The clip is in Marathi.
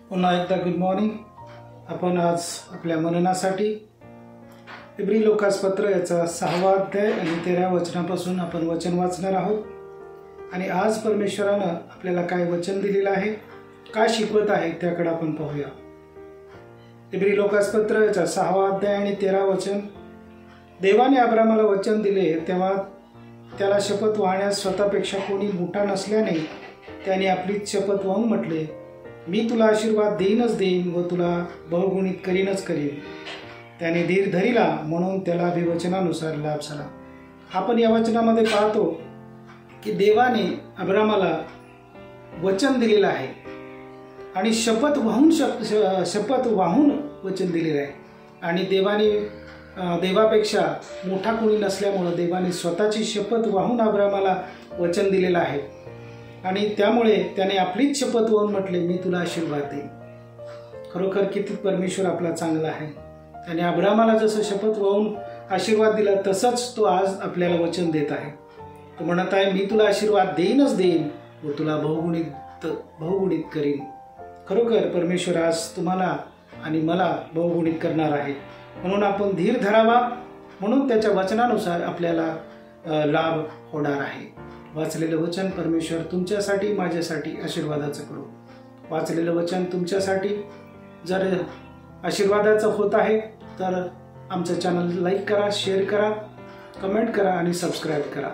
पुन्हा एकदा गुड मॉर्निंग। आपण आज आपल्या मननासाठी इब्री लोकासपत्र याचा 6वा अध्याय आणि 13व्या वचनापासून आपण वचन वाचणार आहोत। आणि आज परमेश्वरानं आपल्याला काय वचन दिलेलं आहे, काय शिकवत आहे त्याकडे आपण पाहूया। इब्री लोकासपत्र याचा 6वा अध्याय आणि 13वा वचन। देवाने अब्रामाला वचन दिले तेव्हा त्याला शपथ वाहण्यास स्वतःपेक्षा कोणी मोठा नसल्याने त्याने आपलीच शपथ वाहून म्हटले, मी तुला आशीर्वाद देईनच देईन व तुला बहुगुणित करीनच करीन। त्याने धीर धरिला म्हणून त्याला अभिवचनानुसार लाभ झाला। आपण या वचनामध्ये पाहतो की देवाने अब्रामाला वचन दिलेलं आहे आणि शपथ वाहून वचन दिलेलं आहे। आणि देवापेक्षा मोठा कोणी नसल्यामुळे देवाने स्वतःची शपथ वाहून अब्रामाला वचन दिलेलं आहे आणि त्यामुळे त्याने आपलीच शपथ वाहून म्हटले, मी तुला आशीर्वाद देईन। खरोखर किती परमेश्वर आपला चांगला आहे। त्याने अब्रामाला जसं शपथ वाहून आशीर्वाद दिला तसंच तो आज आपल्याला वचन देत आहे। तो म्हणत आहे, मी तुला आशीर्वाद देईनच देईन व तुला बहुगुणित करीन। खरोखर परमेश्वर आज तुम्हाला आणि मला बहुगुणित करणार आहे, म्हणून आपण धीर धरावा, म्हणून त्याच्या वचनानुसार आपल्याला लाभ होणार आहे। वाचलेलं वचन परमेश्वर तुमच्यासाठी माझ्यासाठी आशीर्वादाचं करो। वाचलेलं वचन तुमच्यासाठी जर आशीर्वादाचं होत आहे तर आमचं चॅनल लाईक करा, शेअर करा, कमेंट करा आणि सबस्क्राईब करा।